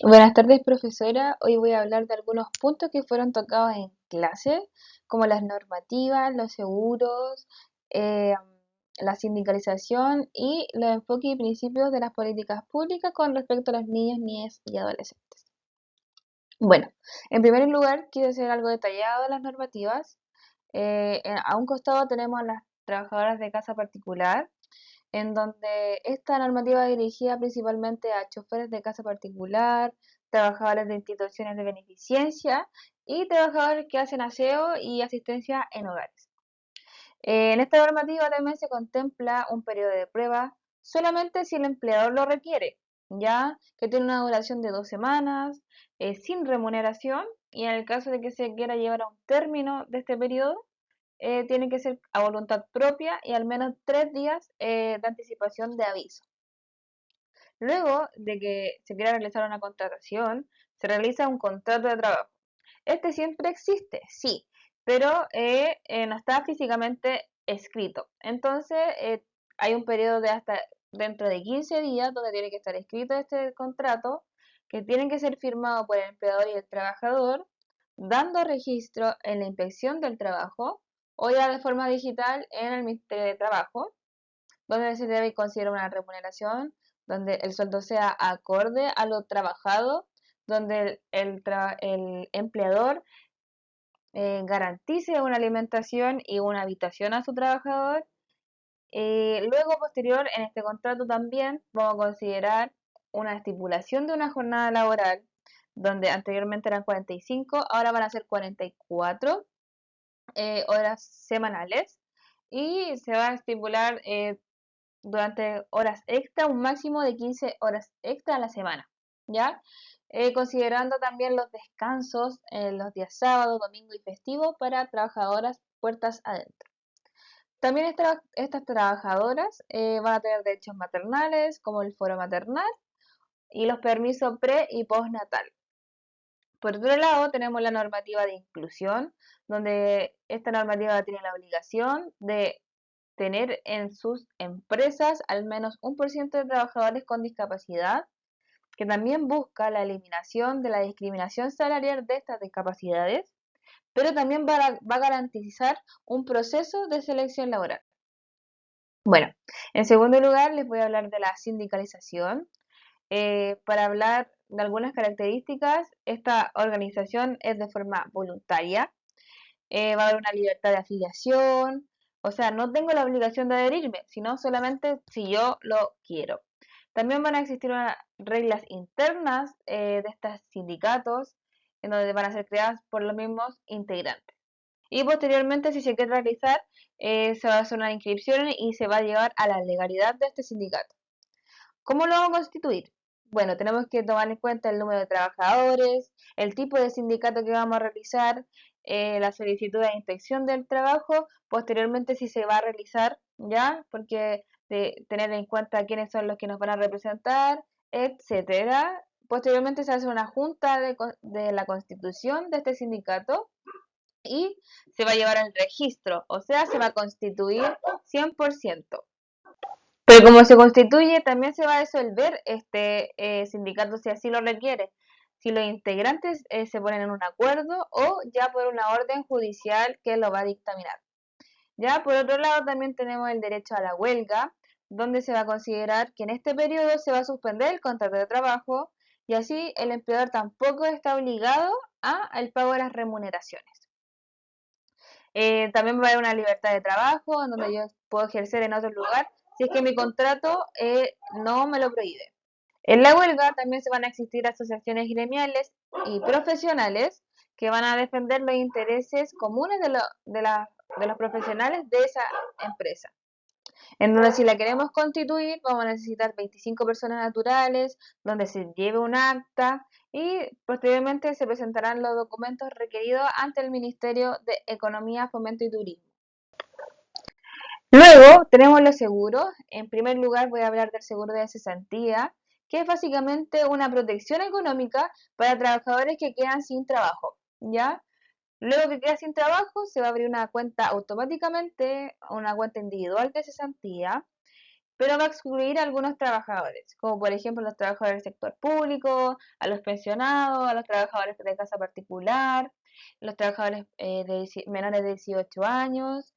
Buenas tardes, profesora. Hoy voy a hablar de algunos puntos que fueron tocados en clase, como las normativas, los seguros, eh, la sindicalización y los enfoques y principios de las políticas públicas con respecto a los niños, niñas y adolescentes. Bueno, en primer lugar, quiero hacer algo detallado de las normativas. A un costado tenemos a las trabajadoras de casa particular, en donde esta normativa es dirigida principalmente a choferes de casa particular, trabajadores de instituciones de beneficencia y trabajadores que hacen aseo y asistencia en hogares. En esta normativa también se contempla un periodo de prueba solamente si el empleador lo requiere, ya que tiene una duración de 2 semanas, sin remuneración, y en el caso de que se quiera llevar a un término de este periodo, tiene que ser a voluntad propia y al menos 3 días de anticipación de aviso. Luego de que se quiera realizar una contratación, se realiza un contrato de trabajo. Este siempre existe, sí, pero no está físicamente escrito. Entonces, hay un periodo de hasta dentro de 15 días donde tiene que estar escrito este contrato, que tiene que ser firmado por el empleador y el trabajador, dando registro en la inspección del trabajo o ya de forma digital en el Ministerio de Trabajo, donde se debe considerar una remuneración, donde el sueldo sea acorde a lo trabajado, donde el empleador garantice una alimentación y una habitación a su trabajador. Luego, posterior, en este contrato también vamos a considerar una estipulación de una jornada laboral, donde anteriormente eran 45, ahora van a ser 44 horas semanales, y se va a estipular durante horas extra un máximo de 15 horas extra a la semana, ¿ya? Considerando también los descansos en los días sábado, domingo y festivo para trabajadoras puertas adentro. También estas trabajadoras van a tener derechos maternales, como el foro maternal y los permisos pre y postnatal. Por otro lado, tenemos la normativa de inclusión, donde esta normativa tiene la obligación de tener en sus empresas al menos 1% de trabajadores con discapacidad, que también busca la eliminación de la discriminación salarial de estas discapacidades, pero también va a garantizar un proceso de selección laboral. Bueno, en segundo lugar les voy a hablar de la sindicalización. Para hablar de algunas características, esta organización es de forma voluntaria, va a haber una libertad de afiliación, o sea, no tengo la obligación de adherirme, sino solamente si yo lo quiero. También van a existir reglas internas de estos sindicatos, en donde van a ser creadas por los mismos integrantes. Y posteriormente, si se quiere realizar, se va a hacer una inscripción y se va a llegar a la legalidad de este sindicato. ¿Cómo lo vamos a constituir? Bueno, tenemos que tomar en cuenta el número de trabajadores, el tipo de sindicato que vamos a realizar, la solicitud de inspección del trabajo, posteriormente si se va a realizar, ¿ya? Porque de tener en cuenta quiénes son los que nos van a representar, etcétera. Posteriormente se hace una junta de la constitución de este sindicato y se va a llevar al registro, o sea, se va a constituir 100%. Pero como se constituye, también se va a disolver este sindicato si así lo requiere, si los integrantes se ponen en un acuerdo o ya por una orden judicial que lo va a dictaminar. Ya por otro lado también tenemos el derecho a la huelga, donde se va a considerar que en este periodo se va a suspender el contrato de trabajo y así el empleador tampoco está obligado al pago de las remuneraciones. También va a haber una libertad de trabajo en donde yo puedo ejercer en otro lugar si es que mi contrato no me lo prohíbe. En la huelga también se van a existir asociaciones gremiales y profesionales que van a defender los intereses comunes de los profesionales de esa empresa. En donde si la queremos constituir, vamos a necesitar 25 personas naturales, donde se lleve un acta y posteriormente se presentarán los documentos requeridos ante el Ministerio de Economía, Fomento y Turismo. Luego tenemos los seguros. En primer lugar voy a hablar del seguro de cesantía, que es básicamente una protección económica para trabajadores que quedan sin trabajo, ¿ya? Luego que queda sin trabajo, se va a abrir una cuenta automáticamente, una cuenta individual de cesantía, pero va a excluir a algunos trabajadores, como por ejemplo los trabajadores del sector público, a los pensionados, a los trabajadores de casa particular, los trabajadores menores de 18 años,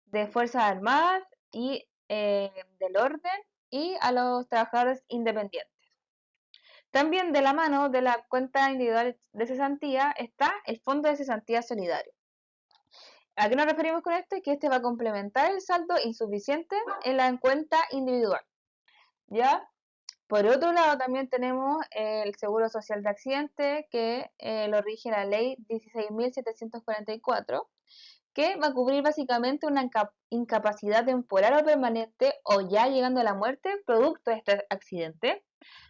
de Fuerzas Armadas y del orden, y a los trabajadores independientes. También de la mano de la cuenta individual de cesantía está el Fondo de Cesantía Solidario. ¿A qué nos referimos con esto? Que este va a complementar el saldo insuficiente en la cuenta individual. ¿Ya? Por otro lado, también tenemos el Seguro Social de Accidente, que lo rige la ley 16.744, que va a cubrir básicamente una incapacidad temporal o permanente o ya llegando a la muerte producto de este accidente,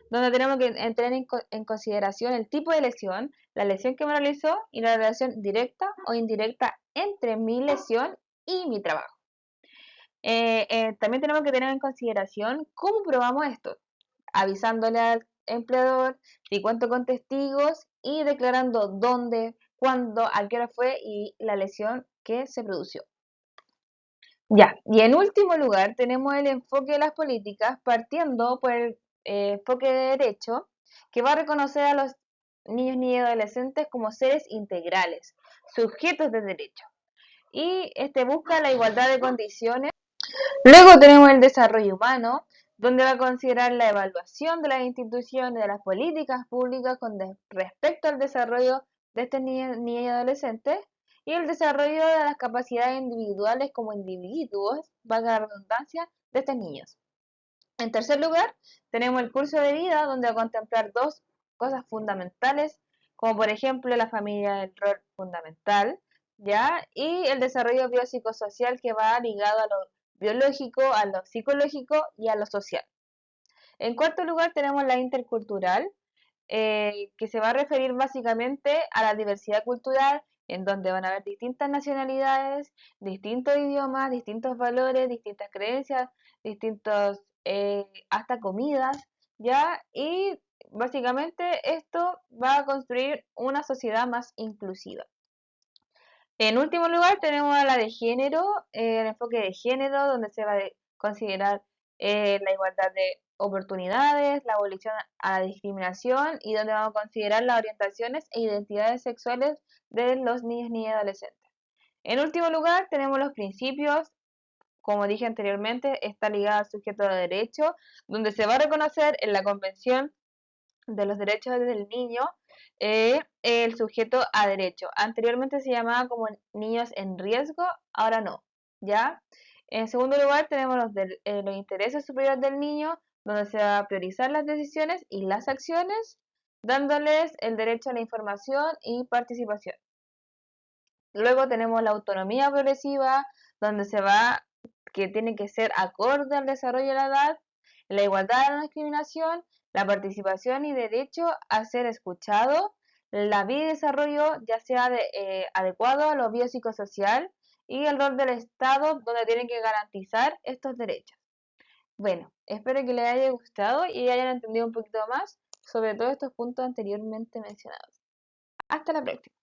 donde tenemos que tener en consideración el tipo de lesión, la lesión que me realizó y la relación directa o indirecta entre mi lesión y mi trabajo. También tenemos que tener en consideración cómo probamos esto, avisándole al empleador, si cuento con testigos y declarando dónde, cuándo, a qué hora fue y la lesión que se produjo. Ya, y en último lugar tenemos el enfoque de las políticas partiendo por el enfoque de derecho, que va a reconocer a los niños y adolescentes como seres integrales, sujetos de derecho. Y este busca la igualdad de condiciones. Luego tenemos el desarrollo humano, donde va a considerar la evaluación de las instituciones, de las políticas públicas con respecto al desarrollo de estos niños y adolescentes, y el desarrollo de las capacidades individuales como individuos, valga la redundancia, de estos niños. En tercer lugar, tenemos el curso de vida, donde va a contemplar dos cosas fundamentales, como por ejemplo la familia del rol fundamental, ¿ya? Y el desarrollo biopsicosocial que va ligado a lo biológico, a lo psicológico y a lo social. En cuarto lugar, tenemos la intercultural, que se va a referir básicamente a la diversidad cultural, en donde van a haber distintas nacionalidades, distintos idiomas, distintos valores, distintas creencias, distintos, hasta comidas, ¿ya? Y básicamente esto va a construir una sociedad más inclusiva. En último lugar, tenemos a la de género, el enfoque de género, donde se va a considerar la igualdad de oportunidades, la abolición a la discriminación y donde vamos a considerar las orientaciones e identidades sexuales de los niños, niñas y adolescentes. En último lugar, tenemos los principios, como dije anteriormente, está ligada al sujeto de derecho, donde se va a reconocer en la Convención de los Derechos del Niño el sujeto a derecho. Anteriormente se llamaba como niños en riesgo, ahora no, ¿ya? En segundo lugar tenemos los intereses superiores del niño, donde se va a priorizar las decisiones y las acciones, dándoles el derecho a la información y participación. Luego tenemos la autonomía progresiva, donde se va, que tiene que ser acorde al desarrollo de la edad, la igualdad de la no discriminación, la participación y derecho a ser escuchado, la vida y desarrollo ya sea adecuado a lo biopsicosocial y el rol del Estado donde tienen que garantizar estos derechos. Bueno, espero que les haya gustado y hayan entendido un poquito más sobre todos estos puntos anteriormente mencionados. Hasta la próxima.